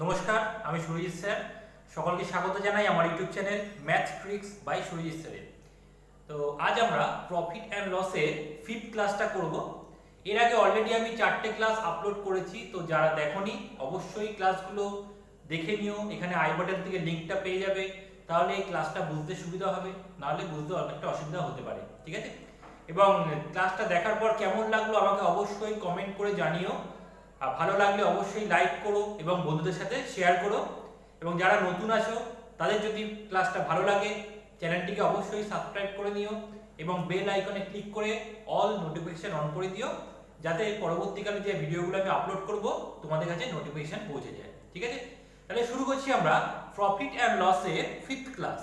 নমস্কার, আমি সুরজিৎ স্যার। সকলকে স্বাগত জানাই আমার YouTube channel math tricks by Surajit স্যারে। তো আজ আমরা প্রফিট অ্যান্ড লসের ফিফথ ক্লাসটা করব। এর আগে অলরেডি আমি 4টে ক্লাস আপলোড করেছি, তো যারা দেখোনি অবশ্যই ক্লাসগুলো দেখে নিও। এখানে আই বাটন থেকে লিঙ্কটা পেয়ে যাবে, তাহলে এই ক্লাসটা বুঝতে সুবিধা হবে, নাহলে বুঝতে অনেকটা অসুবিধা হতে পারে। ঠিক আছে? এবং ক্লাসটা দেখার পর কেমন লাগলো আমাকে অবশ্যই কমেন্ট করে জানিও। আর ভালো লাগলে অবশ্যই লাইক করো এবং বন্ধুদের সাথে শেয়ার করো। এবং যারা নতুন আছো তাদের যদি ক্লাসটা ভালো লাগে চ্যানেলটিকে অবশ্যই সাবস্ক্রাইব করে নিও এবং বেল আইকনে ক্লিক করে অল নোটিফিকেশন অন করে দিও, যাতে পরবর্তীকালে যে ভিডিওগুলো আমি আপলোড করব তোমাদের কাছে নোটিফিকেশন পৌঁছে যায়। ঠিক আছে? তাহলে শুরু করছি আমরা প্রফিট অ্যান্ড লসের ফিফথ ক্লাস।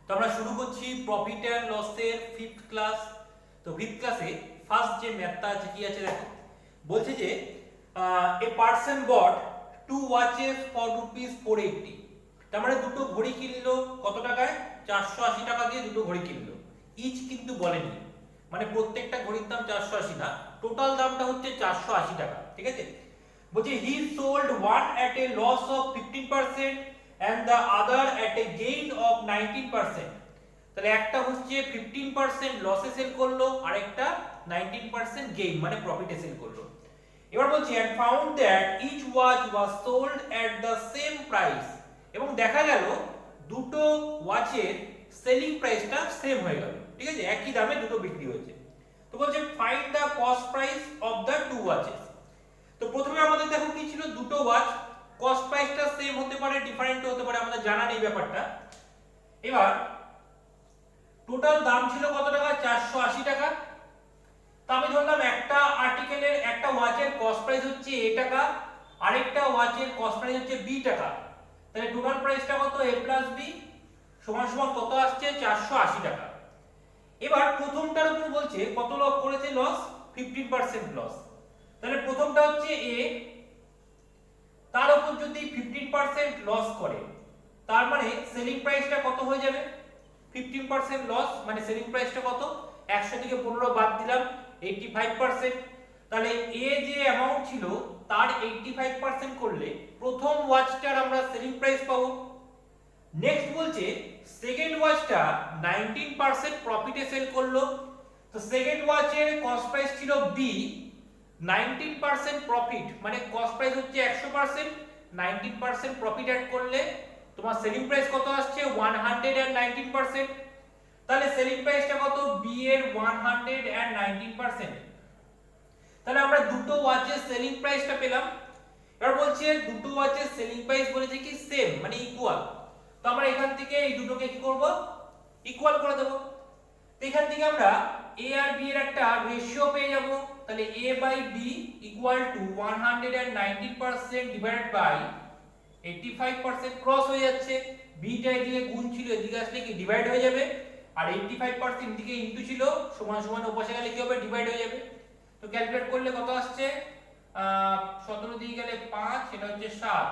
তো আমরা শুরু করছি প্রফিট অ্যান্ড লসের ফিফথ ক্লাস। তো ফিফথ ক্লাসে ফার্স্ট যে ম্যাথটা আছে কি আছে দেখো। বলছে যে a person bought two watches for ₹480। তার মানে দুটো ঘড়ি কিনলো কত টাকায়? 480 টাকা দিয়ে দুটো ঘড়ি কিনলো। ইচ কিন্তু বলেনি, মানে প্রত্যেকটা ঘড়ির দাম 480 না, টোটাল দামটা হচ্ছে 480 টাকা। ঠিক আছে? বলছে he sold one at a loss of 15% and the other at a gain of 19%। তাহলে একটা হচ্ছে 15% লসে সেল করলো আর একটা 19% গেইন মানে প্রফিটে সেল করলো। এবার বলছি and found that each watch was sold at the same price। এবং দেখা গেল দুটো ওয়াচের সেলিং প্রাইসটা সেম হয়ে গেল। ঠিক আছে? একই দামে দুটো বিক্রি হয়েছে। তো বলছে find the cost price of the two watches. তো প্রথমে আমাদের দেখো কি ছিল, দুটো ওয়াচ, কস্ট প্রাইসটা সেম হতে পারে ডিফারেন্ট হতে পারে, আমাদের জানা নেই ব্যাপারটা। এবার টোটাল দাম ছিল কত টাকা? 480 টাকা। তো আমি ধরলাম একটা আর্টিকেলের একটা ওয়াচের কস্ট প্রাইস হচ্ছে A টাকা, আরেকটা ওয়াচের কস্ট প্রাইস হচ্ছে B টাকা। তাহলে টোটাল প্রাইসটা কত? A প্লাস B সমান সমান কত আসছে? 480 টাকা। এবার প্রথমটার উপর বলছে কত লস করেছে? Loss 15% loss. তাহলে প্রথমটা হচ্ছে A, তার উপর যদি 15% লস করে তার মানে সেলিং প্রাইসটা কত হয়ে যাবে? 15% লস মানে সেলিং প্রাইসটা কত? 100 থেকে 15 বাদ দিলাম 85%। তাহলে এ যে অ্যামাউন্ট ছিল তার 85% করলে প্রথম ওয়াচটার আমরা সেলিং প্রাইস পাবো। নেক্সট বলছে সেকেন্ড ওয়াচটা 19% প্রফিটে সেল করলো। তো সেকেন্ড ওয়াচের কস্ট প্রাইস ছিল বি, 19% প্রফিট মানে কস্ট প্রাইস হচ্ছে 100%, 19% প্রফিট অ্যাড করলে তোমার সেলিং প্রাইস কত আসছে? 119%। তাহলে সেলিং প্রাইসটা কত? বি এর 119%। তাহলে আমরা দুটো ওয়াচের সেলিং প্রাইসটা পেলাম। এবার বলছে দুটো ওয়াচের সেলিং প্রাইস বলেছে কি সেম মানে ইকুয়াল। তো আমরা এখান থেকে এই দুটোকে কি করব? ইকুয়াল করে দেব। তো এখান থেকে আমরা a আর b এর একটা রেশিও পেয়ে যাব। তাহলে a by b equal to 119% divided by 85%, cross হয়ে যাচ্ছে। b টা এদিকে গুণ ছিল, এদিকে আসলে কি ডিভাইড হয়ে যাবে, আর 85% এদিকে ইনটু ছিল, সমান সমান ওপাশে গেলে কি হবে? ডিভাইড হয়ে যাবে। তো ক্যালকুলেট করলে কত আসছে? 17 দিয়ে গেলে 5, এটা হচ্ছে 7।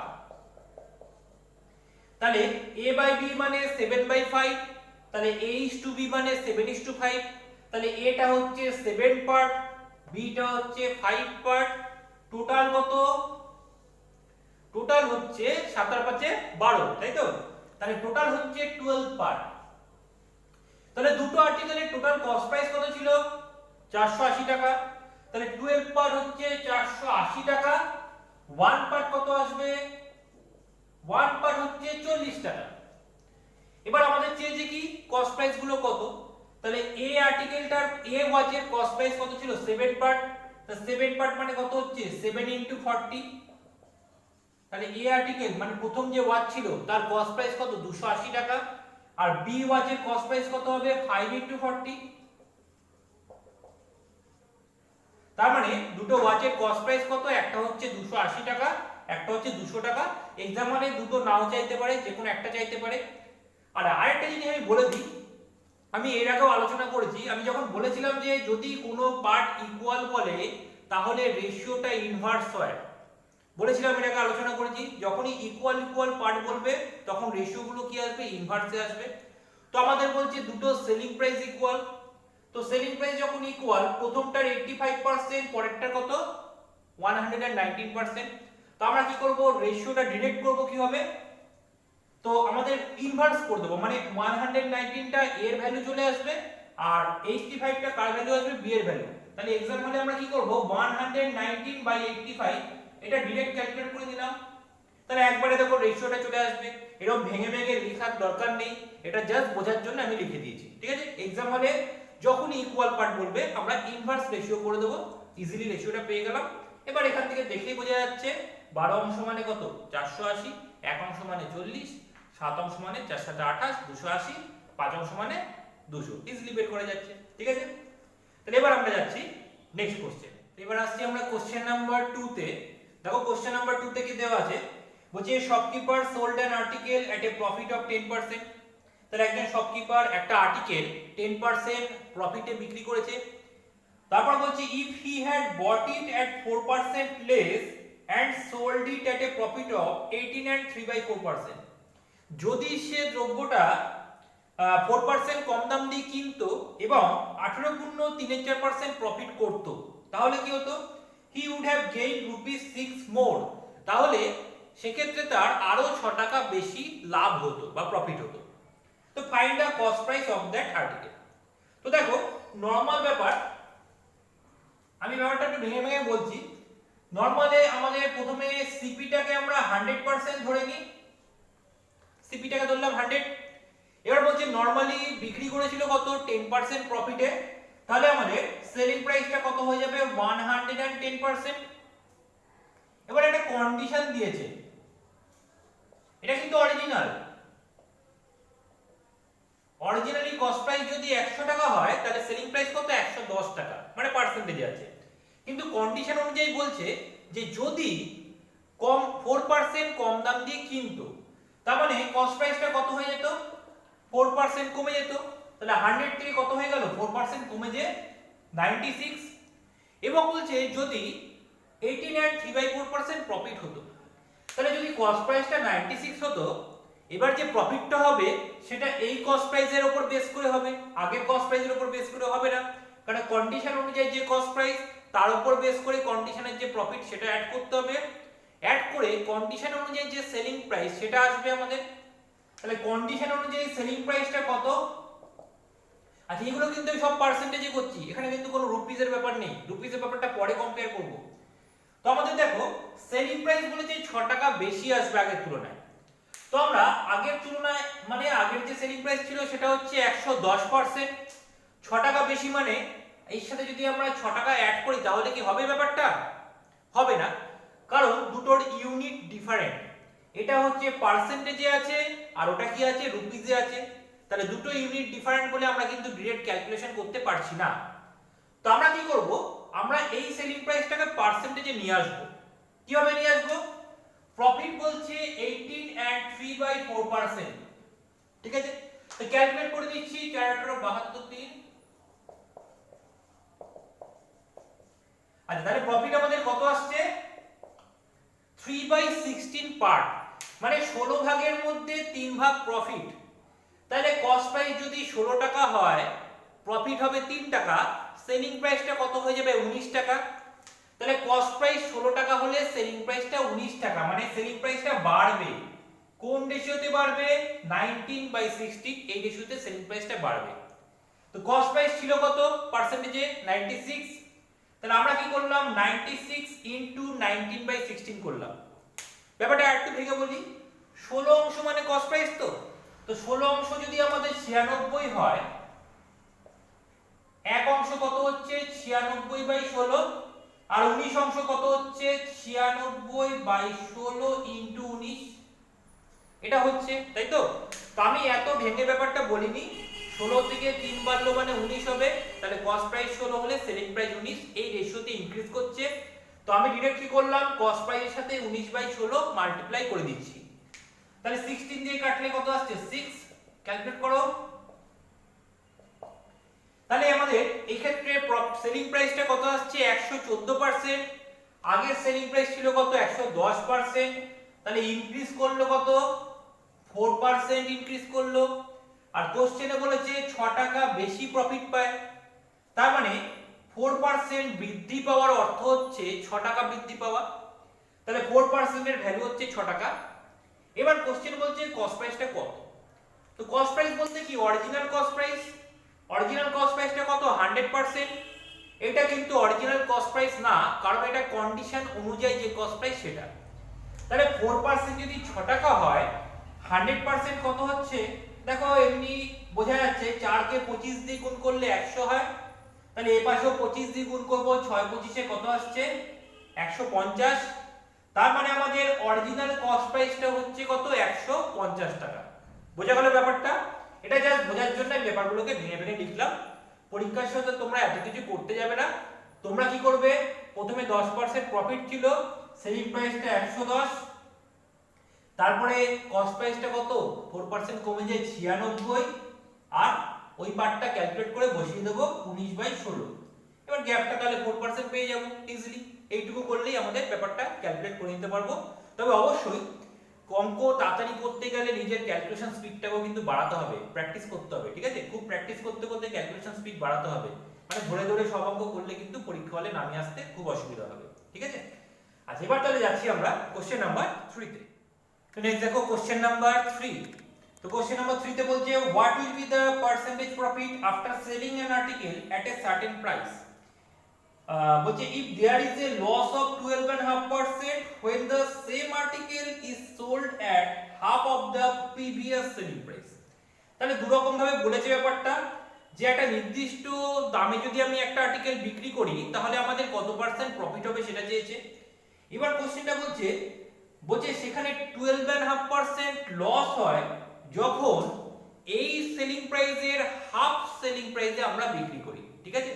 তাহলে a বাই b মানে 7/5, তাহলে a:b মানে 7:5। তাহলে a টা হচ্ছে 7 পার্ট, b টা হচ্ছে 5 পার্ট। টোটাল কত? টোটাল হচ্ছে 7 আর 5 12, তাই তো? তাহলে টোটাল হচ্ছে 12 পার্ট। তাহলে দুটো আর্টিকেলের টোটাল কস্ট প্রাইস কত ছিল? 480 টাকা। তাহলে 12 পার্ট হচ্ছে 480 টাকা। 1 পার্ট কত আসবে? 1 পার্ট হচ্ছে 40 টাকা। এবার আমাদের চেয়েছে কি কস্ট প্রাইস গুলো কত। তাহলে এ আর্টিকেলটার এ ওয়াচের কস্ট প্রাইস কত ছিল? 7 পার্ট। তো 7 পার্ট মানে কত হচ্ছে? 7 * 40। তাহলে এ আর্টিকেল মানে প্রথম যে ওয়াচ ছিল তার কস্ট প্রাইস কত? 280 টাকা। আর বি ওয়াচের কস্ট প্রাইস কত হবে? 5 * 40। তার মানে দুটো ওয়াচের কস্ট প্রাইস কত? একটা হচ্ছে 280 টাকা, একটা হচ্ছে 200 টাকা। এক্সাম হলে দুটো নাও চাইতে পারে, যে কোনো একটা চাইতে পারে। আর আরেকটা জিনিস আমি বলে দিই, আমি এর আগেও আলোচনা করেছি। আমি যখন বলেছিলাম যে যদি কোনো পার্ট ইকুয়াল বলে তাহলে রেশিওটা ইনভার্স হয়, বলেছিলাম এর আগে আলোচনা করেছি। যখনই ইকুয়াল ইকুয়াল পার্ট বলবে তখন রেশিও গুলো কি আসবে? ইনভার্সে আসবে। তো আমাদের বলছে দুটো selling price equal, selling price যখন ইকুয়াল প্রথমটার 85%, পরেরটার কত 119%, তো আমরা কি করব রেশিওটা ডিরেক্ট করব কিভাবে, তো আমাদের ইনভার্স করে দেব, মানে 119টা এর ভ্যালু চলে আসবে আর 85টা কার ভ্যালু আসবে, বি এর ভ্যালু। তাহলে एग्जांपल আমরা কি করব 119/85 এটা डायरेक्ट ক্যালকুলেট করে দিলাম। তাহলে একবারে দেখো রেশিওটা চলে আসবে, এরকম ভেঙে ভেঙে লেখার দরকার নেই, এটা জাস্ট বোঝার জন্য আমি লিখে দিয়েছি, ঠিক আছে। एग्जांपल যখন ইকুয়াল পার্ট বলবে আমরা ইনভার্স রেশিও করে দেব, ইজিলি রেশিওটা পেয়ে গেলাম। এবার এখান থেকে দেখলেই বোঝা যাচ্ছে 12 অংশ মানে কত 480, 1 অংশ মানে 40, 7 অংশ মানে 4 7 28, 280, 5 অংশ মানে 200, ইজিলি বের করা যাচ্ছে, ঠিক আছে। তাহলে এবার আমরা যাচ্ছি নেক্সট কোশ্চেন। এবার আসছি আমরা কোশ্চেন নাম্বার 2 তে। দেখো কোশ্চেন নাম্বার 2 তে কি দেওয়া আছে, বলছে shopkeeper sold an article at a profit of 10%। তাহলে একজন শপকিপার একটা আর্টিকেল 10% প্রফিটে বিক্রি করেছে। তারপর বলছে if he had bought it at 4% less and sold it at a profit of 18 and 3/4%, যদি সে দ্রব্যটা 4% কম দাম দিয়ে কিনতো এবং 18 গুণ 3/4% প্রফিট করত, তাহলে কি হতো, হি উড হ্যাভ গেইন ₹6 মোর, তাহলে সেক্ষেত্রে তার আরো 6 টাকা বেশি লাভ হতো বা প্রফিট হতো। তো find the cost price of that article. তো দেখো নরমাল ব্যাপার, আমি ব্যাপারটা একটু ভেঙে ভেঙে বলছি। নরমালে আমাদের প্রথমে সিপিটাকে আমরা 100% ধরে নিই, সিপিটাকে ধরলাম 100। এবার বলছে নরমালি বিক্রি করেছিল কত 10% প্রফিটে, তাহলে আমাদের সেলিং প্রাইসটা কত হয়ে যাবে 110%। এবার একটা কন্ডিশন দিয়েছে, এটা কিন্তু অরিজিনালি কস্ট প্রাইস যদি 100 টাকা হয় তাহলে সেলিং প্রাইস কত 110 টাকা, মানে পার্সেন্টেজে আছে। কিন্তু কন্ডিশন অনুযায়ী বলছে যে যদি 4% কম দাম দিয়ে কিনতো, তার মানে কস্ট প্রাইসটা কত হয়ে যেত 4% কমে যেত। তাহলে 100 থেকে কত হয়ে গেল 4% কমে যে 96। এবং বলছে যদি 18 and 3/4% প্রফিট হতো, তাহলে যদি কস্ট প্রাইসটা 96 হতো, এবার যে প্রফিটটা হবে সেটা এই কস্ট প্রাইসের উপর বেস করে হবে, আগের কস্ট প্রাইসের উপর বেস করে হবে না, কারণ কন্ডিশন অনুযায়ী যে কস্ট প্রাইস তার উপর বেস করে কন্ডিশনের যে প্রফিট সেটা অ্যাড করতে হবে, অ্যাড করে কন্ডিশন অনুযায়ী যে সেলিং প্রাইস সেটা আসবে আমাদের। তাহলে কন্ডিশন অনুযায়ী সেলিং প্রাইসটা কত, আচ্ছা এগুলো কিন্তু সব পার্সেন্টেজে করছি, এখানে কিন্তু কোনো রুপিসের ব্যাপার নেই, রুপিসের ব্যাপারটা পরে কম্পেয়ার করব। তো আমাদের দেখো সেলিং প্রাইস বলেছে 6 টাকা বেশি আসবে আগের তুলনায়। তো আমরা আগের তুলনায় মানে আগের যে সেলিং প্রাইস ছিল সেটা হচ্ছে 110%, 6 টাকা বেশি মানে এর সাথে যদি আমরা 6 টাকা অ্যাড করি তাহলে কি হবে ব্যাপারটা, হবে না, কারণ দুটোর ইউনিট ডিফারেন্ট, এটা হচ্ছে পার্সেন্টেজে আছে আর ওটা কি আছে রুপিসে আছে। তাহলে দুটো ইউনিট ডিফারেন্ট বলে আমরা কিন্তু ডিরেক্ট ক্যালকুলেশন করতে পারছি না। তো আমরা কি করব, আমরা এই সেলিং প্রাইসটাকে পার্সেন্টেজে নিয়ে আসব। কিভাবে নিয়ে আসব, প্রফিট বলছে 18 and 3/4%, ঠিক আছে। তো ক্যালকুলেট করে দিচ্ছি 4 72 3। আচ্ছা তাহলে প্রফিট আমাদের কত আসছে 3/16 পার্ট, মানে 16 ভাগের মধ্যে 3 ভাগ প্রফিট। তাহলে কস্ট প্রাইস যদি 16 টাকা হয়, প্রফিট হবে 3 টাকা, সেলিং প্রাইসটা কত হয়ে যাবে 19 টাকা। তাহলে কস্ট প্রাইস 16 টাকা হলে সেলিং প্রাইসটা 19 টাকা, মানে সেলিং প্রাইসটা বাড়বে। কোন রেশিওতে বাড়বে 19/16, এই রেশিওতে সেলিং প্রাইসটা বাড়বে। তো কস্ট প্রাইস ছিল কত পার্সেন্টেজে 96, তাহলে আমরা কি করলাম 96 ইনটু 19/16 করলাম। ব্যাপারটা একটু ভেঙে বলি, 16 অংশ মানে কস্ট প্রাইস, তো 16 অংশ যদি আমাদের 96 হয়, এক অংশ কত হচ্ছে 96/16, আর 19 অংশ কত হচ্ছে 96/16 ইনটু 19, এটা হচ্ছে, তাই তো। তো আমি এত ভেঙে ব্যাপারটা বলিনি, 16 থেকে 3 বাড়লো মানে 19 হবে, তাহলে কস্ট প্রাইস 16 হলে সেলিং প্রাইস 19, এই রেশিওতে ইনক্রিজ করছে। তো আমি ডাইরেক্ট কি করলাম কস্ট প্রাইসের সাথে 19/16 মাল্টিপ্লাই করে দিচ্ছি। তাহলে 16 দিয়ে কাটলে কত আসছে 6, ক্যালকুলেট করো। তাহলে আমাদের এই ক্ষেত্রে সেলিং প্রাইসটা কত আসছে 114%, আগের সেলিং প্রাইস ছিল কত 110%, তাহলে ইনক্রিজ করলো কত 4% ইনক্রিজ করলো। আর কোশ্চেনে বলেছে 6 টাকা বেশি প্রফিট পায়, 4% বৃদ্ধি পাওয়ার অর্থ হচ্ছে 6 টাকা বৃদ্ধি পাওয়া, তাহলে 4% এর ভ্যালু হচ্ছে 6 টাকা। এবার কোশ্চেন বলছে কস্ট প্রাইসটা কত। তো কস্ট প্রাইস বলতে কি original cost price, original cost প্রাইসটা কত 100%। এটা কিন্তু অরিজিনাল কস্ট প্রাইস না, কারণ এটা কন্ডিশন অনুযায়ী যে কস্ট প্রাইস সেটা। তাহলে 4% যদি 6 টাকা হয় 100% কত হচ্ছে, দেখো এমনি বোঝা যাচ্ছে 4 কে 25 দিয়ে গুণ করলে 100 হয়, তাহলে এই পাশেও 25 দিয়ে গুণ করব, 6 25 কত আসছে 150। তার মানে আমাদের অরিজিনাল কস্ট প্রাইসটা হচ্ছে কত 150 টাকা। বোঝা গেল ব্যাপারটা? এটা জাস্ট বোঝার জন্য আমি ব্যাপারগুলোকে ভেঙে ভেঙে লিখলাম। পরীক্ষার সময় তোমরা এত কিছু করতে যাবে না, তোমরা কি করবে প্রথমে 10% প্রফিট ছিল, সেলিং প্রাইসটা 110, তারপরে কস্ট প্রাইসটা কত 4% কমে যায় 96, আর ওই পার্টটা ক্যালকুলেট করে বসিয়ে দেব 19/16। এবার গ্যাপটা তাহলে 4% পেয়ে যাব ইজিলি। এইটুকু করলেই আমাদের ব্যাপারটা ক্যালকুলেট করে নিতে পারবো। তবে অবশ্যই অঙ্ক তাড়াতাড়ি করতে গেলে নিজের ক্যালকুলেশন স্পিডটাও কিন্তু বাড়াতে হবে, প্র্যাকটিস করতে হবে, ঠিক আছে? খুব প্র্যাকটিস করতে করতে ক্যালকুলেশন স্পিড বাড়াতে হবে, মানে ধরে ধরে সব অঙ্ক করলে কিন্তু পরীক্ষা হলে নামিয়ে আসতে খুব অসুবিধা হবে, ঠিক আছে? আচ্ছা, এবার তাহলে যাচ্ছি আমরা কোশ্চেন নাম্বার 3 তে। তো নেক্সট দেখো কোশ্চেন নাম্বার 3। তো কোশ্চেন নাম্বার 3 তে বলছে what will be the percentage profit after selling an article at a certain price. বলছে if there is a loss of 12.5% when the same article is sold at half of the previous selling price। তাহলে দু রকম ভাবে বলেছে ব্যাপারটা, যে একটা নির্দিষ্ট দামে যদি আমি একটা আর্টিকেল বিক্রি করি তাহলে আমাদের কত পার্সেন্ট প্রফিট হবে সেটা চেয়েছে। এবার কোশ্চেনটা বলছে সেখানে 12.5% লস হয় যখন এই সেলিং প্রাইসের হাফ সেলিং প্রাইসে আমরা বিক্রি করি, ঠিক আছে?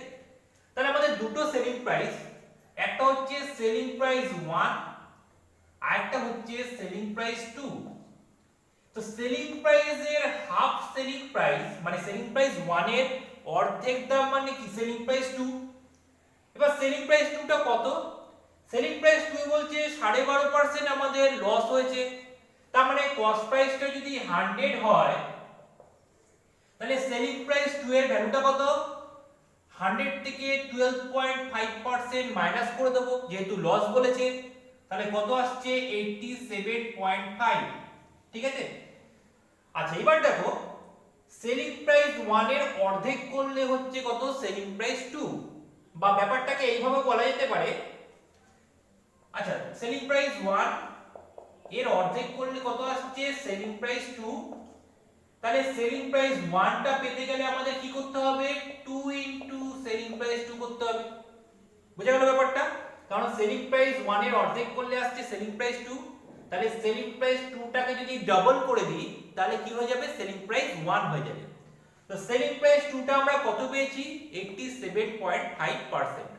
তাহলে আমাদের দুটো সেলিং প্রাইস, একটা হচ্ছে সেলিং প্রাইস 1 আর একটা হচ্ছে সেলিং প্রাইস 2। তো সেলিং প্রাইসের হাফ সেলিং প্রাইস মানে সেলিং প্রাইস 1 এর অর্ধেক দাম মানে কি সেলিং প্রাইস 2। এবার সেলিং প্রাইস 2 টা কত? সেলিং প্রাইস 2 বলছে 12.5% আমাদের লস হয়েছে, তার মানে কস্ট প্রাইসটা যদি 100 হয় তাহলে সেলিং প্রাইস 2 এর ভ্যালুটা কত 100 থেকে 12.5% মাইনাস করে দেব, যেহেতু লস বলেছে, তাহলে কত আসছে 87.5, ঠিক আছে? আচ্ছা, এবার দেখো সেলিং প্রাইস 1 এর অর্ধেক করলে হচ্ছে কত সেলিং প্রাইস 2, বা ব্যাপারটাকে এইভাবে বলা যেতে পারে। আচ্ছা, সেলিং প্রাইস 1 এর অর্ধেক করলে কত আসছে সেলিং প্রাইস 2, তাহলে সেলিং প্রাইস 1 টা পেতে গেলে আমাদের কি করতে হবে 2 ইনটু সেলিং প্রাইস 2 করতে হবে। বুঝা গেল ব্যাপারটা? কারণ সেলিং প্রাইস 1 এর অর্ধেক করলে আসছে সেলিং প্রাইস 2, তাহলে সেলিং প্রাইস 2 টাকে যদি ডাবল করে দিই তাহলে কি হয়ে যাবে সেলিং প্রাইস 1 হয়ে যাবে। তো সেলিং প্রাইস 2 টা আমরা কত পেয়েছি 87.5%।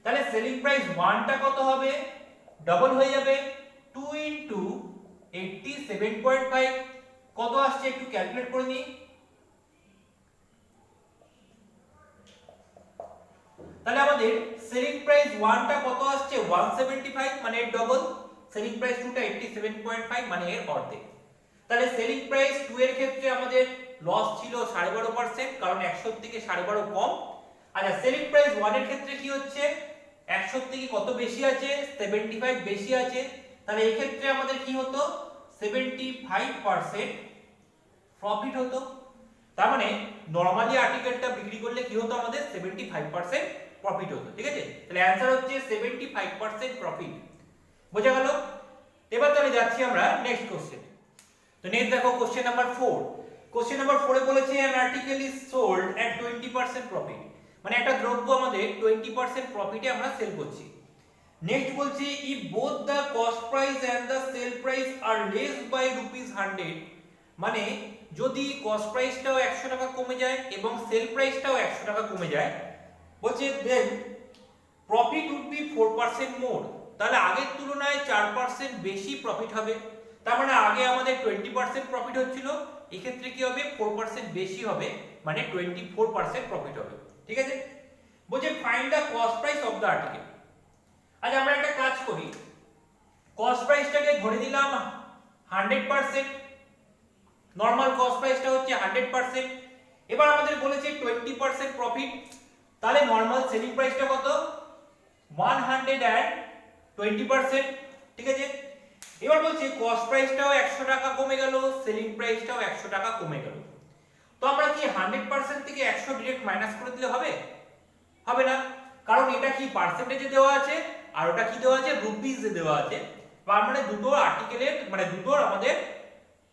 তাহলে সেলিং প্রাইস 1 টা কত হবে ডাবল হয়ে যাবে 2 ইনটু 87.5, কত আসছে একটু ক্যালকুলেট করে নিই। তাহলে আমাদের সেলিং প্রাইস 1 টা কত আসছে 175, মানে এর ডবল। সেলিং প্রাইস 2 টা 87.5 মানে এর অর্ধেক। তাহলে সেলিং প্রাইস 2 এর ক্ষেত্রে আমাদের লস ছিল 12.5%, কারণ 100 থেকে 12.5 কম। আচ্ছা, সেলিং প্রাইস 1 এর ক্ষেত্রে কি হচ্ছে 100 থেকে কত বেশি আছে 75 বেশি আছে, তাহলে এই ক্ষেত্রে আমাদের কি হতো 75% প্রফিট হতো। তার মানে নরমালি আর্টিকেলটা বিক্রি করলে কি হতো আমাদের 75% প্রফিট হতো, ঠিক আছে? তাহলে অ্যানসার হচ্ছে 75% প্রফিট। বোঝা গেল? এবার তাহলে যাচ্ছি আমরা নেক্সট কোশ্চেন। তো নেক্সট দেখো কোশ্চেন নাম্বার 4। কোশ্চেন নাম্বার 4 এ বলেছে an article is sold at 20% profit, মানে একটা দ্রব্য আমাদের 20% প্রফিটে আমরা সেল করছি। নেক্সট বলছে if both the cost price and the sale price are less by ₹100, মানে যদি কস্ট প্রাইসটাও 100 টাকা কমে যায় এবং সেল প্রাইসটাও 100 টাকা কমে যায়, বলছে দেন প্রফিট উড বি 4% মোর, তাহলে আগের তুলনায় 4% বেশি প্রফিট হবে। তার মানে আগে আমাদের 20% প্রফিট হচ্ছিল, এই ক্ষেত্রে কি হবে 4% বেশি হবে, মানে 24% প্রফিট হবে, ঠিক আছে? বলছে find the cost price of the article. আজ আমরা একটা কাজ করি, কস্ট প্রাইসটাকে ধরে দিলাম 100%, নরমাল কস্ট প্রাইসটা হচ্ছে 100%। এবার আমাদের বলেছে 20% প্রফিট, তাহলে নরমাল সেলিং প্রাইসটা কত 120%, ঠিক আছে। এবার বলছে কস্ট প্রাইসটাও 100 টাকা কমে গেল, সেলিং প্রাইসটাও 100 টাকা কমে গেল। তো আমরা কি 100% থেকে 100 ডাইরেক্ট মাইনাস করে দিলে হবে? হবে না, কারণ এটা কি পার্সেন্টেজে দেওয়া আছে আর ওটা কি দেওয়া আছে রুপিসে দেওয়া আছে। তার মানে দুটো আর্টিকেলের মানে দুটোর আমাদের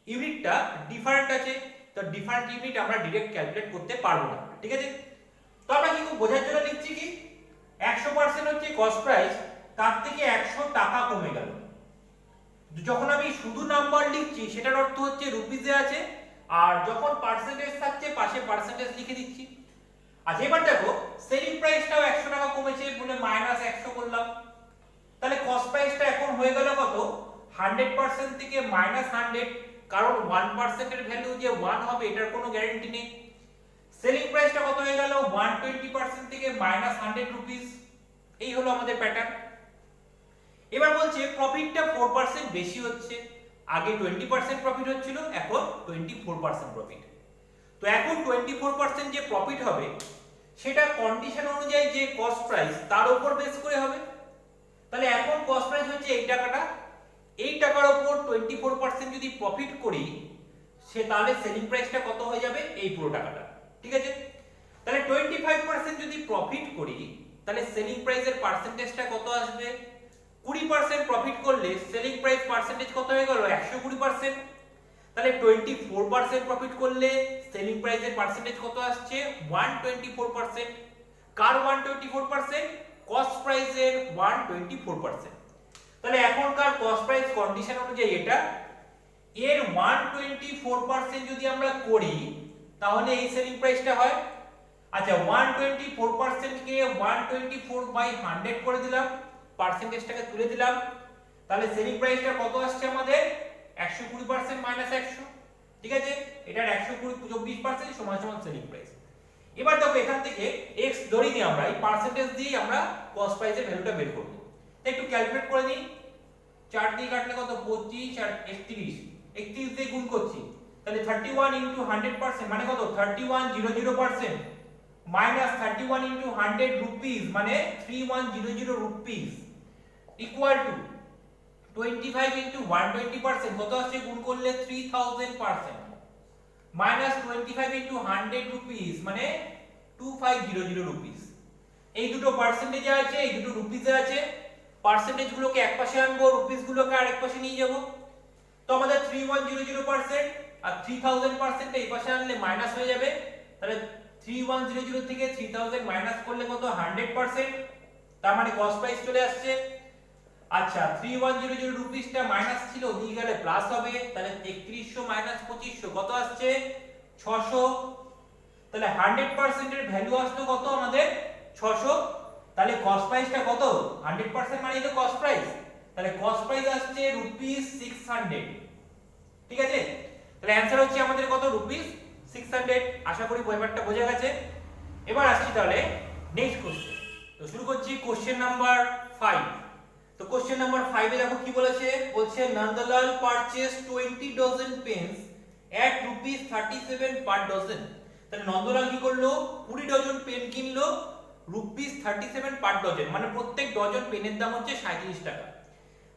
ইউনিটটা ডিফারেন্ট আছে, তো ডিফারেন্ট ইউনিট আমরা ডাইরেক্ট ক্যালকুলেট করতে পারবো না, ঠিক আছে। তো আমরা কি বোঝার জন্য লিখছি কি 100% হচ্ছে কস্ট প্রাইস, তার থেকে 100 টাকা কমে গেল। যখন আমি শুধু নাম্বার লিখছি সেটার অর্থ হচ্ছে রুপিসে আছে, আর যখন পার্সেন্টেজ থাকছে পাশে পার্সেন্টেজ লিখে দিচ্ছি। আচ্ছা এবার দেখো সেলিং প্রাইসটাও 100 টাকা কমেছে বলে মাইনাস 100 করলাম, তাহলে কস্ট প্রাইসটা এখন হয়ে গেল কত 100% থেকে মাইনাস 100, কারণ 1% এর ভ্যালু যে 1 হবে এটার কোনো গ্যারান্টি নেই। সেলিং প্রাইসটা কত হয়ে গেল 120% থেকে মাইনাস 100 রুপিস। এই হলো আমাদের প্যাটার্ন। এবার বলছে প্রফিটটা 4% বেশি হচ্ছে, আগে 20% প্রফিট হচ্ছিল, এখন 24% প্রফিট। তো এখন 24% যে প্রফিট হবে সেটা কন্ডিশন অনুযায়ী যে কস্ট প্রাইস তার উপর বেস করে হবে। তাহলে এখন কস্ট প্রাইস হচ্ছে এই টাকাটা, এই টাকার উপর 24% যদি প্রফিট করি সে তাহলে সেলিং প্রাইসটা কত হয়ে যাবে এই পুরো টাকাটা, ঠিক আছে। তাহলে 25% যদি প্রফিট করি তাহলে সেলিং প্রাইসের পার্সেন্টেজটা কত আসবে 20% প্রফিট করলে সেলিং প্রাইস পার্সেন্টেজ কত হয়ে গেল 120%। তাহলে 24% প্রফিট করলে সেলিং প্রাইসের পার্সেন্টেজ কত আসছে 124%। কার 124%? কস্ট প্রাইসের 124%। তাহলে এখনকার কস্ট প্রাইস কন্ডিশন অনুযায়ী এটা এর 124% যদি আমরা করি তাহলে এই সেলিং প্রাইসটা হয়। আচ্ছা 124% কে 124/100 করে দিলাম, পার্সেন্টেজটাকে তুলে দিলাম, তাহলে সেলিং প্রাইসটা কত আসছে আমাদের 120% মাইনাস 100, ঠিক আছে। এটার 124% সমান সমান সেলিং প্রাইস। এবার দেখো এখান থেকে x ধরে নিই আমরা, এই পার্সেন্টেজ দিয়ে আমরা কস্ট প্রাইসের ভ্যালুটা বের করব। তো একটু ক্যালকুলেট করে নিই, 4 দিয়ে কাটলে কত 25 আর 31, 31 দিয়ে গুণ করছি তাহলে 31 * 100% মানে কত 3100% মাইনাস 31 * 100 রুপিস মানে 3100 রুপিস ইকুয়াল টু 25 * 120% কত আসছে গুণ করলে 3000% মাইনাস 25 * 100 রুপিস মানে 2500 রুপিস। এই দুটো পার্সেন্টেজে আছে, এই দুটো রুপিসে আছে, পার্সেন্টেজ গুলোকে একপাশে আনবো, রুপিস গুলোকে আরেক পাশে নিয়ে যাব। তো আমাদের 3100% আর 3000% এই পাশে আনলে মাইনাস হয়ে যাবে, তাহলে 3100 থেকে 3000 মাইনাস করলে কত 100%, তার মানে কস্ট প্রাইস চলে আসছে। আচ্ছা 3100 রুপিসটা মাইনাস ছিল ওদিকে গেলে প্লাস হবে, তাহলে 3100 মাইনাস 2500 কত আসছে 600। তাহলে 100% এর ভ্যালু আসলো কত আমাদের 600। তাহলে কস্ট প্রাইসটা কত 100% মানে তো কস্ট প্রাইস, তাহলে কস্ট প্রাইস আসছে রুপিস 600, ঠিক আছে। তাহলে অ্যানসার হচ্ছে আমাদের কত রুপিস 600। আশা করি ব্যাপারটা বোঝা গেছে। এবার আসছি তাহলে নেক্সট কোশ্চেন। তো শুরু করছি কোশ্চেন নাম্বার 5। তো কোশ্চেন নাম্বার 5 এ দেখো কি বলেছে, বলছে Nandlal purchase 20 dozen pens at rupees 37 per dozen। তাহলে নন্দলাল কি করলো 20 ডজন পেন কিনলো রুপিস 37 পার ডজন, মানে প্রত্যেক ডজন পেনের দাম হচ্ছে 37 টাকা।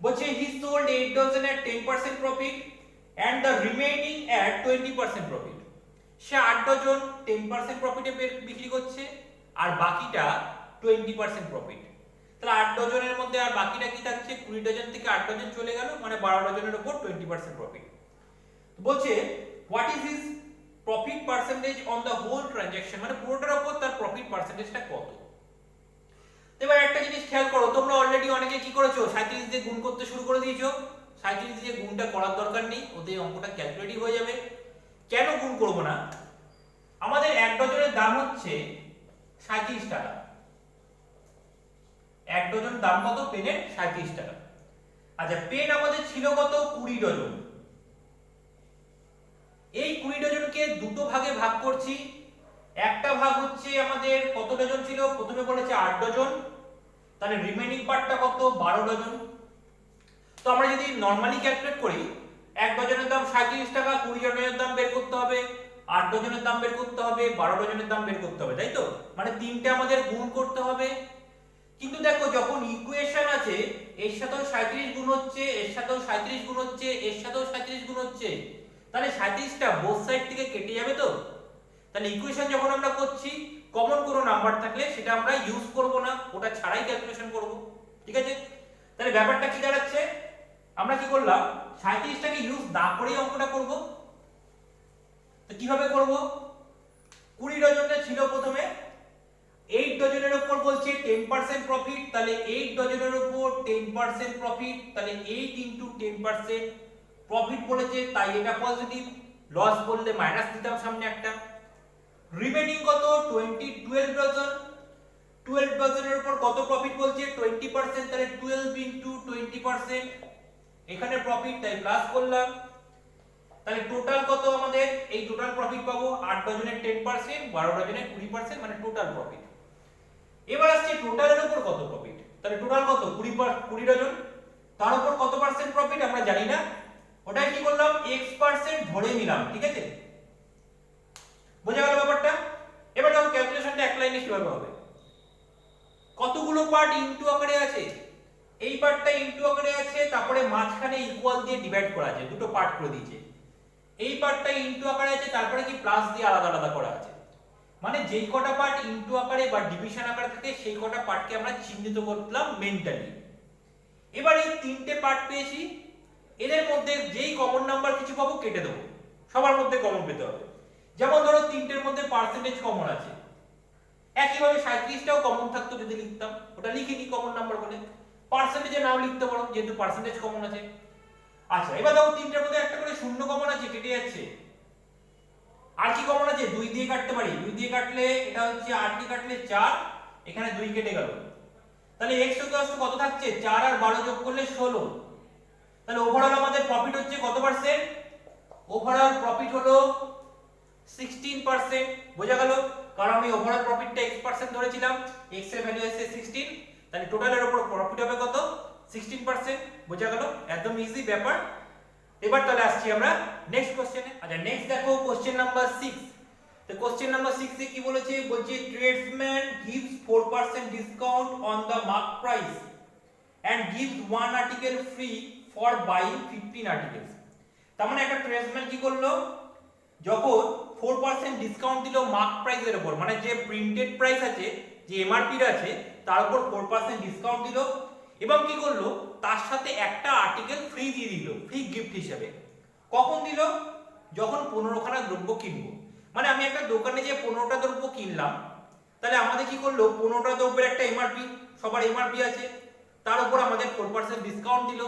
বলছে he sold 8 dozen at 10% profit and the remaining at 20% profit. সে 8 ডজন 10% প্রফিটে বিক্রি করছে আর বাকিটা 20% প্রফিট। তাহলে 8 ডজনের মধ্যে আর বাকিটা কি থাকছে 20 ডজন থেকে 8 ডজন চলে গেল, মানে 12 ডজনের উপর 20% প্রফিট। বলছে what is his profit percentage on the whole transaction, মানে পুরোটার উপর তার প্রফিট পার্সেন্টেজটা কত। এবার একটা জিনিস খেয়াল করো, তোমরা অলরেডি অনেকে কি করেছো 37 দিয়ে গুণ করতে শুরু করে দিয়েছো। 37 দিয়ে গুণটা করার দরকার নেই, ওতে অঙ্কটা ক্যালকুলেটই হয়ে যাবে। কেন গুণ করব না, আমাদের 1 ডজনের দাম হচ্ছে 37 টাকা, 1 ডজন দাম কত পেনের 37 টাকা। আচ্ছা পেন আমাদের ছিল কত 20 ডজন, এই 20 ডজনকে দুটো ভাগে ভাগ করছি। একটা ভাগ হচ্ছে আমাদের কত ডজন ছিল, প্রথমে বলেছে 8 ডজন, তাহলে রিমেইনিং পার্টটা কত 12 ডজন। তো আমরা যদি নরমালি ক্যালকুলেট করি 1 ডজনের দাম 37 টাকা, 20 ডজনের দাম বের করতে হবে 8 ডজনের দাম বের করতে হবে, 12 ডজনের দাম বের করতে হবে, তাই তো? মানে তিনটে আমাদের গুণ করতে হবে। কিন্তু দেখো যখন ইকুয়েশন আছে এর সাথেও 37 গুণ হচ্ছে, এর সাথেও 37 গুণ হচ্ছে, এর সাথেও 37 গুণ হচ্ছে, তাহলে 37টা বোথ সাইড থেকে কেটে যাবে তো। তাহলে ইকুয়েশন যখন আমরা করছি কমন কোনো নাম্বার থাকলে সেটা আমরা ইউজ করব না, ওটা ছাড়াই ক্যালকুলেশন করব, ঠিক আছে? তাহলে ব্যাপারটা কি দাঁড়াচ্ছে, আমরা কি করলাম 37টাকে ইউজ না করেই অঙ্কটা করব। তো কিভাবে করব, 20 ডজনটা ছিল প্রথমে, 8 ডজনের উপর বলছে 10% প্রফিট, তাহলে 8 ডজনের উপর 10% প্রফিট, তাহলে 8 ইনটু 10% প্রফিট বলেছে, তাই এটা পজিটিভ, লস বললে মাইনাস দিতাম সামনে একটা। রিমেইনিং কত 12 ডজন, 12 ডজনের উপর কত প্রফিট বলছে 20%, তাহলে 12 ইনটু 20% এখানে প্রফিট, তাই প্লাস করলাম। তাহলে টোটাল কত আমাদের, এই টোটাল প্রফিট পাবো 8 ডজনের 10%, 12 ডজনের 20%, মানে টোটাল প্রফিট। এবার আসছে টোটালের উপর কত প্রফিট, তাহলে টোটাল কত 20 ডজন, তার উপর কত পার্সেন্ট প্রফিট আমরা জানি না, ওটাই কি করলাম x% ধরে নিলাম, ঠিক আছে? বোঝা গেল ব্যাপারটা? এবার দেখো ক্যালকুলেশনটা এক লাইনে কিভাবে হবে, কতগুলো পার্ট ইনটু আকারে আছে, এই পার্টটা ইনটু আকারে আছে, তারপরে মাঝখানে ইকুয়াল দিয়ে ডিভাইড করা আছে, দুটো পার্ট করে দিয়েছে, এই পার্টটা ইনটু আকারে আছে, তারপরে কি প্লাস দিয়ে আলাদা আলাদা করা আছে, মানে যেই কটা পার্ট ইনটু আকারে বা ডিভিশন আকারে থাকে সেই কটা পার্টকে আমরা চিহ্নিত করলাম মেন্টালি। এবার এই তিনটে পার্ট পেয়েছি, এদের মধ্যে যেই কমন নাম্বার কিছু পাবো কেটে দেবো, সবার মধ্যে কমন পেতে হবে। যেমন ধরো তিনটের মধ্যে পার্সেন্টেজ কমন আছে, একইভাবে 37টাও কমন থাকতো যদি লিখতাম, ওটা লিখিনি কমন নাম্বার বলে, পার্সেন্টেজে নাও লিখতে পারো যেহেতু পার্সেন্টেজ কমন আছে। আচ্ছা এবার দেখো তিনটের মধ্যে একটা করে শূন্য কমন আছে, কেটে যাচ্ছে। আর কি কমন আছে, 2 দিয়ে কাটতে পারি, 2 দিয়ে কাটলে এটা হচ্ছে 8 দিয়ে কাটলে 4, এখানে 2 কেটে গেল, তাহলে x কত থাকছে 4 আর 12 যোগ করলে 16, তাহলে ওভারঅল আমাদের প্রফিট হচ্ছে কত পার্সেন্ট, ওভারঅল প্রফিট হলো 16%। বোঝা গেল, কারণ আমি ওভারঅল প্রফিটটা x% ধরেছিলাম, x এর ভ্যালু এসে 16, তাহলে টোটালের উপর প্রফিট হবে কত 16%। বোঝা গেল, একদম ইজি ব্যাপার। এবার তাহলে আসছি আমরা নেক্সট কোশ্চেনে। আচ্ছা নেক্সট দেখো কোশ্চেন নাম্বার 6। তো কোশ্চেন নাম্বার 6 এ কি বলেছে, বলছে tradesman gives 4% discount on the mark price and gives one article free for buying 15 articles। তার মানে একটা ট্রেডসম্যান কি করলো, যখন 4% ডিসকাউন্ট দিল মার্ক প্রাইসের উপর, মানে যে প্রিন্টেড প্রাইস আছে, যে এমআরপি আছে তার উপর 4% ডিসকাউন্ট দিল, এবং কি করলো তার সাথে একটা আর্টিকেল ফ্রি দিয়ে দিল, ফ্রি গিফট হিসেবে। কখন দিল, যখন 15খানা দ্রব্য কিনবো, মানে আমি একটা দোকানে যে 15টা দ্রব্য কিনলাম, তাহলে আমাদের কি করলো 15টা দ্রব্যের একটা এমআরপি, সবার এমআরপি আছে, তার উপর আমাদের 4% ডিসকাউন্ট দিল।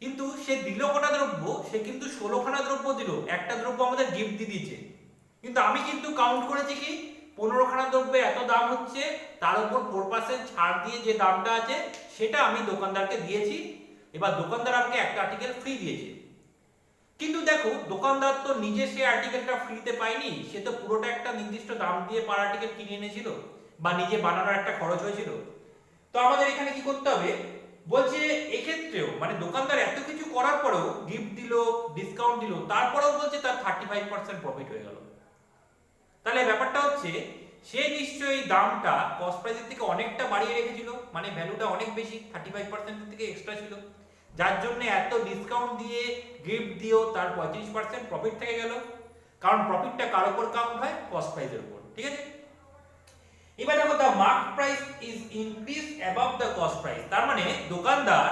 কিন্তু সে দিল কটা দ্রব্য, সে কিন্তু 16খানা দ্রব্য দিল, একটা দ্রব্য আমাদের গিফট দিয়ে দিয়েছে, কিন্তু আমি কিন্তু কাউন্ট করেছি কি 15খানা দ্রব্যের এত দাম হচ্ছে, তার উপর 4% ছাড় দিয়ে যে দামটা আছে সেটা আমি দোকানদারকে দিয়েছি, এবার দোকানদার আমাকে একটা আর্টিকেল ফ্রি দিয়েছে। কিন্তু দেখো দোকানদার তো নিজে সেই আর্টিকেলটা ফ্রিতে পায়নি, সে তো পুরোটা একটা নির্দিষ্ট দাম দিয়ে পার আর্টিকেল কিনে এনেছিল, বা নিজে বানানোর একটা খরচ হয়েছিল। তো আমাদের এখানে কি করতে হবে, বলছে এক্ষেত্রেও মানে দোকানদার এত কিছু করার পরেও, গিফট দিল, ডিসকাউন্ট দিল, তারপরেও বলছে তার 35% প্রফিট হয়ে গেল। তাহলে ব্যাপারটা হচ্ছে সে নিশ্চয়ই দামটা কস্ট প্রাইসের থেকে অনেকটা বাড়িয়ে রেখেছিল, মানে ভ্যালুটা অনেক বেশি, 35% থেকে এক্সট্রা ছিল, যার জন্য এত ডিসকাউন্ট দিয়ে গিফট দিয়েও তার 35% প্রফিট থেকে গেল, কারণ প্রফিটটা কার উপর কাউন্ট হয়, কস্ট প্রাইসের উপর, ঠিক আছে? এবার দেখো the mark price is increase above the cost price, তার মানে দোকানদার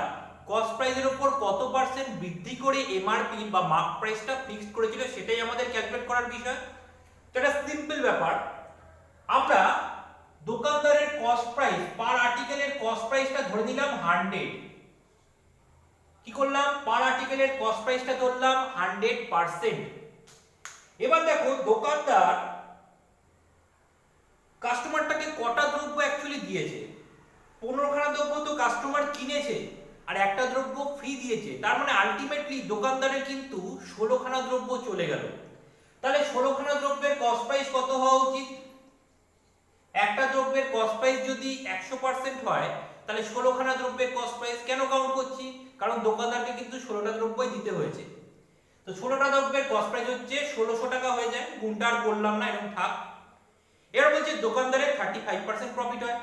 কস্ট প্রাইসের উপর কত পার্সেন্ট বৃদ্ধি করে এমআরপি বা মার্ক প্রাইসটা ফিক্সড করেছিল, সেটাই আমাদের ক্যালকুলেট করার বিষয়। তো এটা সিম্পল ব্যাপার, আমরা দোকানদারের কস্ট প্রাইস পার আর্টিকেলের কস্ট প্রাইসটা ধরে নিলাম 100, কি করলাম পার আর্টিকেলের কস্ট প্রাইসটা ধরলাম 100%। এবার দেখো দোকানদার কাস্টমারটাকে কটা দ্রব্য অ্যাকচুয়ালি দিয়েছে, 15খানা দ্রব্য তো কাস্টমার কিনেছে আর একটা দ্রব্য ফ্রি দিয়েছে, তার মানে আলটিমেটলি দোকানদারের কিন্তু 16খানা দ্রব্য চলে গেল। তাহলে 16খানা দ্রব্যের কস্ট প্রাইস কত হওয়া উচিত, একটা দ্রব্যের কস্ট প্রাইস যদি 100% হয়, তাহলে 16খানা দ্রব্যের কস্ট প্রাইস কেন কাউন্ট করছি, কারণ দোকানদারকে কিন্তু 16টা দ্রব্যই দিতে হয়েছে। তো তো 16টা দ্রব্যের কস্ট প্রাইস হচ্ছে 1600 টাকা হয়ে যায়, গুণটা আর করলাম না, এরকম থাক। এবার বলছে দোকানদারের 35% প্রফিট হয়,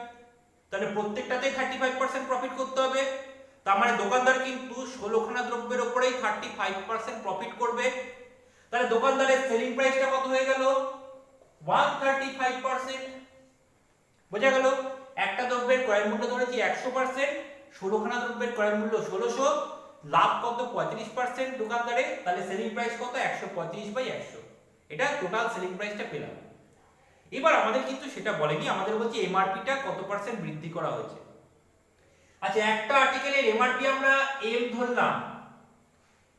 তাহলে প্রত্যেকটাতে 35% প্রফিট করতে হবে। তার মানে দোকানদার কিন্তু 16খানা দ্রব্যের উপরেই 35% প্রফিট করবে। তাহলে দোকানদারের সেলিং প্রাইসটা কত হয়ে গেল? 135%। বোঝা গেল? একটা দ্রব্যের ক্রয় মূল্য ধরেছি 100%, 16খানা দ্রব্যের ক্রয় মূল্য 1600, লাভ কত? 35% দোকানদারের, তাহলে সেলিং প্রাইস কত? 135/100। এটা টোটাল সেলিং প্রাইসটা পেলাম। এবার আমাদের কিন্তু সেটা বলেনি, আমাদের বলছে এমআরপিটা কত পার্সেন্ট বৃদ্ধি করা হয়েছে। আচ্ছা, একটা আর্টিকেলের এমআরপি আমরা এম ধরলাম,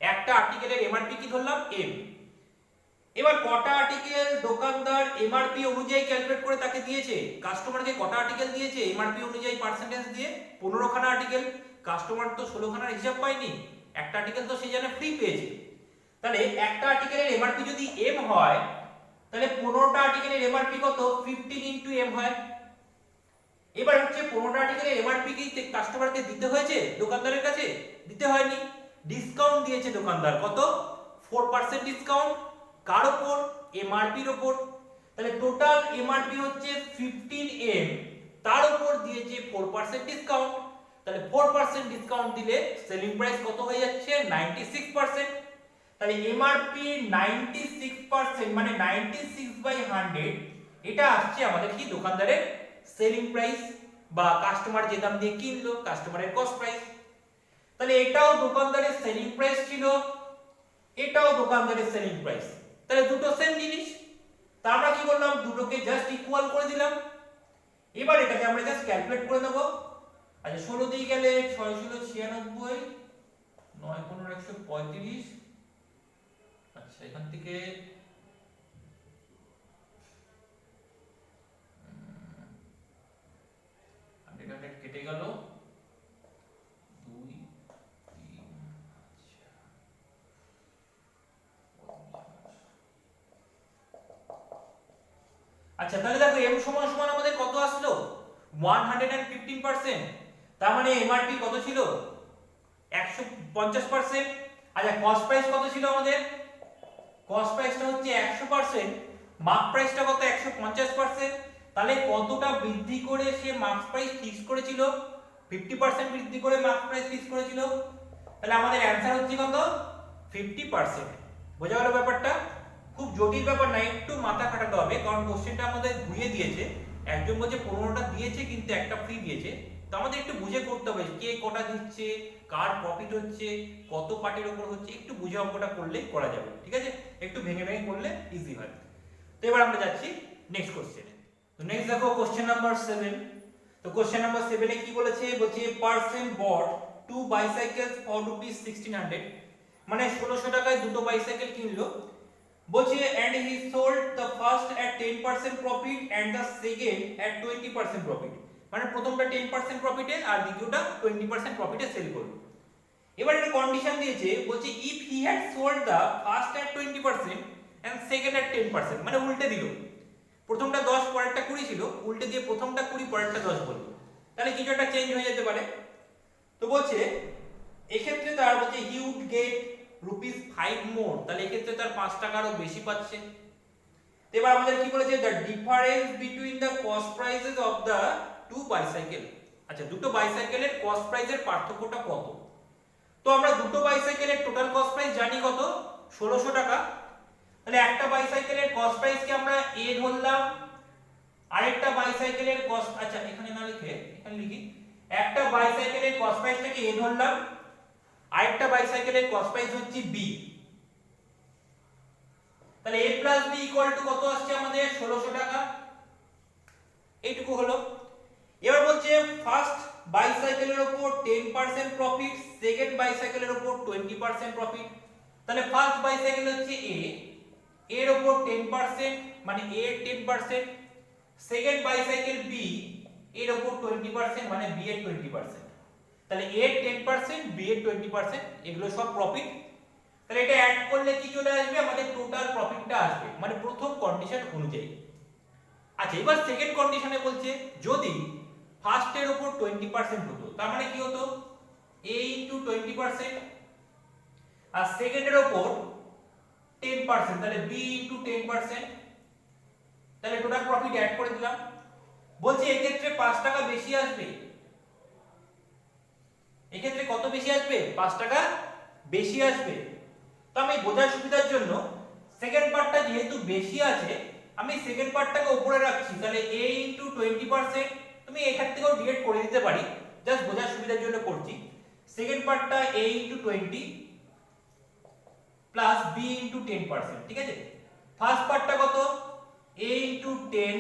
একটা আর্টিকেলের এমআরপি কি ধরলাম? এম। এবার কটা আর্টিকেল দোকানদার এমআরপি অনুযায়ী ক্যালকুলেট করে তাকে দিয়েছে? কাস্টমারকে কটা আর্টিকেল দিয়েছে এমআরপি অনুযায়ী পার্সেন্টেজ দিয়ে? 15খানা আর্টিকেল। কাস্টমার তো 16খানার হিসাব পায়নি, একটা আর্টিকেল তো সে জানে ফ্রি পেয়েছে। তাহলে একটা আর্টিকেলের এমআরপি যদি এম হয়, তাহলে 15টা আর্টিকেলের এমআরপি কত? 15 ইনটু এম হয়। এবার হচ্ছে 15টা আর্টিকেলের এমআরপি কি কাস্টমারকে দিতে হয়েছে দোকানদারের কাছে? দিতে হয়নি, ডিসকাউন্ট দিয়েছে দোকানদার। কত? 4% ডিসকাউন্ট। কার উপর? এমআরপির উপর। তাহলে টোটাল এমআরপি হচ্ছে 15M, তার উপর দিয়েছে 4% ডিসকাউন্ট। তাহলে 4% ডিসকাউন্ট দিলে সেলিং প্রাইস কত হয়ে যাচ্ছে? 96%। তাহলে এমআরপি 96% মানে 96/100, এটা আসছে আমাদের কি? দোকানদারের সেলিং প্রাইস, বা কাস্টমার যে দাম দিয়ে কিনলো কাস্টমারের কস্ট প্রাইস। তাহলে এটাও দোকানদারের সেলিং প্রাইস ছিল, এটাও দোকানদারের সেলিং প্রাইস। তাহলে দুটো সেম জিনিস, তা আমরা কি করলাম? দুটোকে জাস্ট ইকুয়াল করে দিলাম। এবার এটাকে আমরা জাস্ট ক্যালকুলেট করে নেব। আচ্ছা, 16 দিয়ে গেলে 6 ষোলো 96, 9 15 135। আচ্ছা, এখান থেকে কেটে গেল 2 3। আচ্ছা, তাহলে দেখো m সমান সমান আমাদের কত আসলো? 115%। তার মানে এমআরপি কত ছিল? 150%। আচ্ছা, কস্ট প্রাইস কত ছিল আমাদের? কস্ট প্রাইসটা হচ্ছে 100%, মার্ক প্রাইসটা কত? 150%। তাহলে কতটা বৃদ্ধি করে সে মার্ক প্রাইস ফিক্স করেছিল? 50% বৃদ্ধি করে মার্ক প্রাইস ফিক্স করেছিল। তাহলে আমাদের অ্যানসার হচ্ছে কত? 50%। বোঝা গেল ব্যাপারটা? খুব জটিল ব্যাপার না, একটু মাথা খাটাতে হবে, কারণ কোশ্চেনটা আমাদের ঘুরিয়ে দিয়েছে। একজন বলছে 15টা দিয়েছে কিন্তু একটা ফ্রি দিয়েছে, তো আমাদের একটু বুঝে করতে হবে কে কটা দিচ্ছে, কার প্রফিট হচ্ছে, কত পার্টির উপর হচ্ছে, একটু বুঝে অঙ্কটা করলেই করা যাবে। ঠিক আছে, একটু ভেঙে ভেঙে করলে ইজি হয়। তো এবার আমরা যাচ্ছি নেক্সট কোশ্চেনে। তো নেক্সট দেখো কোশ্চেন নাম্বার 7। তো কোশ্চেন নাম্বার 7 এ কি বলেছে? বলছে পারসন বট 2 বাইসাইকেলস ফর ₹1600, মানে 1600 টাকায় দুটো বাইসাইকেল কিনলো। বলছে and he sold the first at 10% profit and the second at 20% profit, মানে প্রথমটা 10% প্রফিটে আর দ্বিতীয়টা 20% প্রফিটে সেল করলো। এবার একটা কন্ডিশন দিয়েছে, বলছে if he had sold the first at 20% and second at 10%, মানে উল্টে দিল, প্রথমটা 10 পরেরটা 20 ছিল, উল্টে দিয়ে প্রথমটা 20 পরেরটা 10 বললো, তাহলে কিছু একটা চেঞ্জ হয়ে যেতে পারে। তো বলছে এক্ষেত্রে তার বলছে he would get ₹5 মোর, তাহলে এক্ষেত্রে তার 5 টাকারও বেশি পাচ্ছে। এবার আমাদের কি বলেছে? The difference between the cost prices of the two bicycle. আচ্ছা, দুটো বাইসাইকেলের কস্ট প্রাইসের পার্থক্যটা কত? তো আমরা দুটো বাইসাইকেলের টোটাল কস্ট প্রাইস জানি কত? 1600 টাকা। তাহলে একটা বাইসাইকেলের কস্ট প্রাইসকে আমরা এ ধরলাম, আরেকটা বাইসাইকেলের কস্ট, আচ্ছা এখানে না লিখে এখানে লিখি, একটা বাইসাইকেলের কস্ট প্রাইসটাকে এ ধরলাম, আরেকটা বাইসাইকেলের কস্ট প্রাইস হচ্ছে বি। তাহলে a plus b equal two কত আসছে আমাদের? 1600 টাকা। এইটুকু হলো। এবার বলছে ফার্স্ট বাইসাইকেলের উপর 10% প্রফিট, সেকেন্ড বাইসাইকেলের উপর 20% প্রফিট। তাহলে ফার্স্ট বাইসাইকেল হচ্ছে a, এর উপর 10% মানে a এর 10%, সেকেন্ড বাইসাইকেল b, এর উপর 20% মানে b এর 20%। তাহলে a এর 10%, b এর 20%, এগুলো সব প্রফিট। তাহলে এটা অ্যাড করলে কি চলে আসবে? আমাদের টোটাল প্রফিটটা আসবে, মানে প্রথম কন্ডিশন অনুযায়ী। আচ্ছা, এবার সেকেন্ড কন্ডিশনে বলছে যদি ফার্স্টের উপর 20% হতো, তার মানে কি হতো? a * 20%, আর সেকেন্ডের উপর 10%, তাহলে b ইনটু 10%, তাহলে টোটাল প্রফিট অ্যাড করে দিলাম। বলছি এই ক্ষেত্রে 5 টাকা বেশি আসবে, এই ক্ষেত্রে কত বেশি আসবে? 5 টাকা বেশি আসবে। তো আমি বোঝার সুবিধার জন্য সেকেন্ড পার্টটা যেহেতু বেশি আছে, আমি সেকেন্ড পার্টটাকে উপরে রাখছি, তাহলে a ইনটু 20%, তুমি এখান থেকেও ডিভাইড করে দিতে পারি, জাস্ট বোঝার সুবিধার জন্য করছি। সেকেন্ড পার্টটা a into 20 plus b into 10%, ঠিক আছে? ফার্স্ট পার্টটা কত? a into 10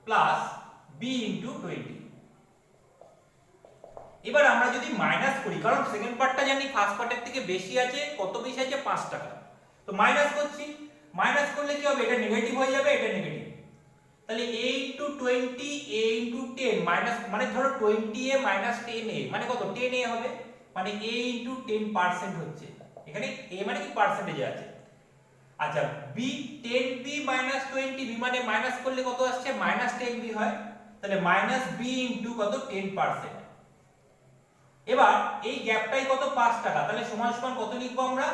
plus b into 20। এবার আমরা যদি মাইনাস করি, কারণ সেকেন্ড পার্টটা জানি ফার্স্ট পার্টের থেকে বেশি আছে, কত বেশি আছে? 5 টাকা। তো মাইনাস করছি, মাইনাস করলে কি হবে? এটা নেগেটিভ হয়ে যাবে, এটা নেগেটিভ। তাহলে a into 20 a into 10 minus, মানে ধরো 20a মাইনাস 10a মানে কত? 10a হবে, মানে a ইনটু 10% হচ্ছে। এখানে a মানে কি পার্সেন্টেজে আছে। আচ্ছা b 10b মাইনাস 20b মানে মাইনাস করলে কত আসছে? মাইনাস 10b হয়, তাহলে মাইনাস b ইনটু কত? 10%। এবার এই গ্যাপটাই কত? 5 টাকা, তাহলে সমান সমান কত লিখবো আমরা?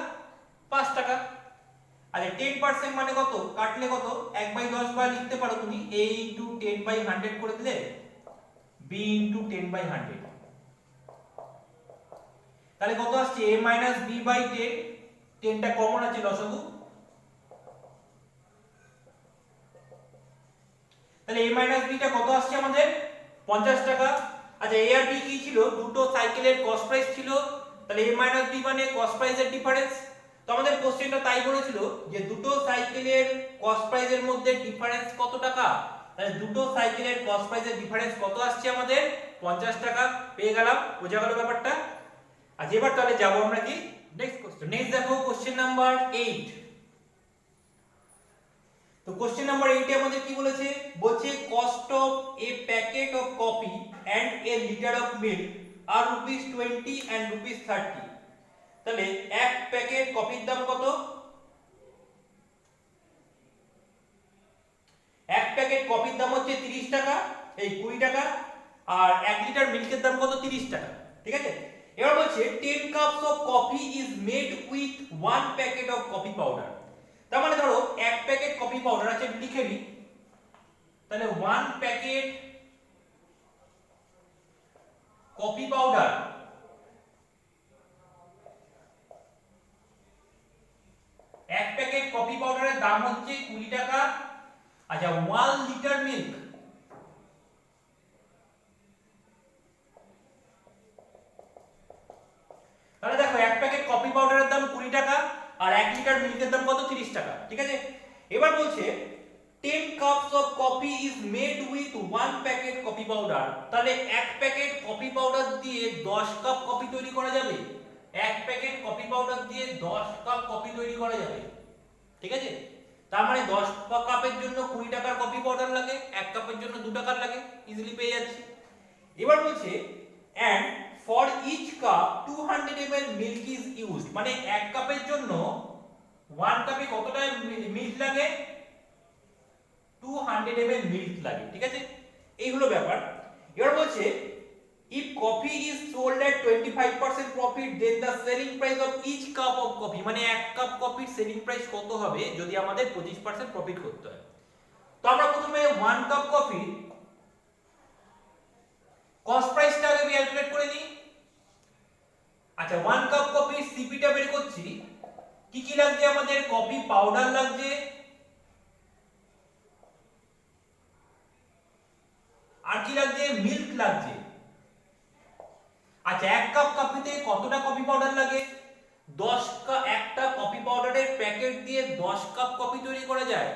5 টাকা। আচ্ছা 10% মানে কত? কাটলে কত? 1/10 বার লিখতে পারো তুমি, a ইনটু 10/100 করে দিলে b ইনটু 10/100, তাহলে কত আসছে? a মাইনাস b বাই 10, 10টা কমন আছে লসাগু, তাহলে a মাইনাস b টা কত আসছে আমাদের? 50 টাকা। আচ্ছা a আর b কি ছিল? দুটো সাইকেলের কস্ট প্রাইস ছিল, তাহলে a মাইনাস b মানে কস্ট প্রাইসের ডিফারেন্স। তো আমাদের কোশ্চেনটা তাই বলেছিল যে দুটো সাইকেলের কস্ট প্রাইসের মধ্যে ডিফারেন্স কত টাকা, তাহলে দুটো সাইকেলের কস্ট প্রাইসের ডিফারেন্স কত আসছে আমাদের? 50 টাকা। পেয়ে গেলাম, বোঝা গেল ব্যাপারটা। আচ্ছা এবার তাহলে যাব আমরা কি নেক্সট কোশ্চেন। নেক্সট দেখো কোশ্চেন নাম্বার 8। তো কোশ্চেন নাম্বার 8 এ আমাদের কি বলেছে? বলছে cost of a packet of coffee and a litre of milk are ₹20 and ₹30। তাহলে এক প্যাকেট কফির দাম কত? এক প্যাকেট কফির দাম হচ্ছে 30 টাকা, এই 20 টাকা, আর 1 লিটার মিল্কের দাম কত? 30 টাকা, ঠিক আছে? এবার বলছে 10 cups of coffee is made with 1 packet of coffee powder. তার মানে ধরো এক প্যাকেট কফি পাউডার আছে, লিখে নি, তাহলে 1 প্যাকেট কফি পাউডার, এক প্যাকেট কফি পাউডারের দাম হচ্ছে 20 টাকা। আচ্ছা 1 লিটার মিল্ক, তাহলে দেখো এক প্যাকেট কফি পাউডারের দাম 20 টাকা আর 1 লিটার মিল্কের দাম কত? 30 টাকা, ঠিক আছে? এবার বলছে 10 cups of coffee is made with 1 packet coffee powder, তাহলে এক প্যাকেট কফি পাউডার দিয়ে 10 কাপ কফি তৈরি করা যাবে। এক প্যাকেট কফি পাউডার দিয়ে 10 কাপ কফি তৈরি করা যাবে, ঠিক আছে? তার মানে 10 কাপের জন্য 20 টাকার কফি পাউডার লাগে, 1 কাপের জন্য 2 টাকার লাগে, ইজিলি পেয়ে যাচ্ছি। এবার বলছে and for each cup 200 ml milk is used, মানে এক কাপের জন্য 1 কাপে কতটা মিল্ক লাগে? 200 ml মিল্ক লাগে, ঠিক আছে? এই হলো ব্যাপার। এবার বলছে if coffee is sold at 25% profit then the selling price of each cup of coffee, মানে এক কাপ কফির সেলিং প্রাইস কত হবে যদি আমাদের 25% প্রফিট করতে হয়? তো আমরা প্রথমে 1 কাপ কফি কস্ট প্রাইসটা আগে ক্যালকুলেট করে নিই। আচ্ছা 1 কাপ কফির সিপিটা বের করছি। কি কি লাগছে আমাদের? কফি পাউডার লাগছে, আর কি লাগছে? মিল্ক লাগছে। আচ্ছা 1 কাপ কফিতে কতটা কফি পাউডার লাগে? 10 কাপ, একটা কফি পাউডারের প্যাকেট দিয়ে 10 কাপ কফি তৈরি করা যায়।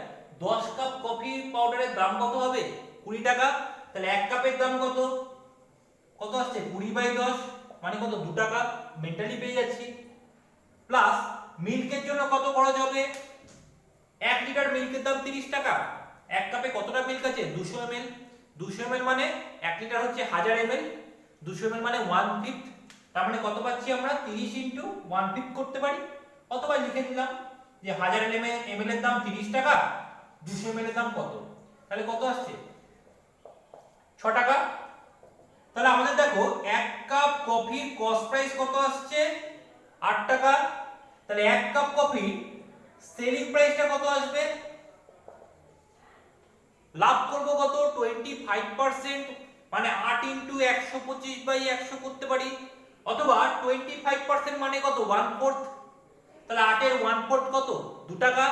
10 কাপ কফি পাউডারের দাম কত হবে? 20 টাকা। তাহলে 1 কাপের দাম কত? কত আসছে? 20/10 মানে কত? 2 টাকা, মেন্টালি পেয়ে যাচ্ছি। প্লাস মিল্কের জন্য কত খরচ হবে? 1 লিটার মিল্কের দাম 30 টাকা। 1 কাপে কতটা মিল্ক আছে? 200 ml। 200 ml মানে 1 লিটার হচ্ছে 1000 ml, 200 ml মানে 1/5। তার মানে কত পাচ্ছি আমরা? 30 ইনটু 1/5 করতে পারি, অথবা লিখে দিলাম যে 1000 ml এর দাম 30 টাকা, 200 ml এর দাম কত, তাহলে কত আসছে? 6 টাকা। তাহলে আমাদের দেখো 1 কাপ কফির কস্ট প্রাইস কত আসছে? 8 টাকা। তাহলে 1 কাপ কফি সেলিং প্রাইসটা কত আসবে, লাভ করব কত 25%, মানে 8 ইনটু 125/100 করতে পারি, অথবা 25% মানে কত 1/4, তাহলে 8 এর 1/4 কত 2 টাকা,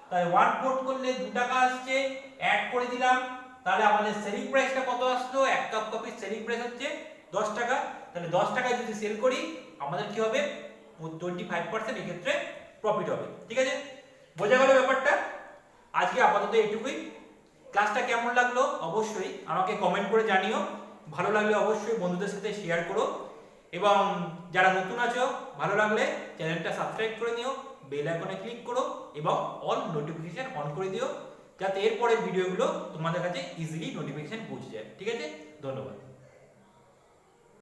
তাই 1/4 করলে 2 টাকা আসছে, অ্যাড করে দিলাম, তাহলে আমাদের সেলিং প্রাইসটা কত আসলো, 1 কাপ কফির সেলিং প্রাইস হচ্ছে 10 টাকা, তাহলে 10 টাকায় যদি সেল করি আমাদের কি হবে 25% এই ক্ষেত্রে প্রফিট হবে। ঠিক আছে, বোঝা গেল ব্যাপারটা। আজকে আপাতত এইটুকুই। ক্লাসটা কেমন লাগলো অবশ্যই আমাকে কমেন্ট করে জানিও, ভালো লাগলে অবশ্যই বন্ধুদের সাথে শেয়ার করো, এবং যারা নতুন আছো ভালো লাগলে চ্যানেলটা সাবস্ক্রাইব করে নিও, বেল আইকনে ক্লিক করো এবং অল নোটিফিকেশন অন করে দিও, যাতে এরপরের ভিডিওগুলো তোমাদের কাছে ইজিলি নোটিফিকেশন পৌঁছে যায়। ঠিক আছে, ধন্যবাদ।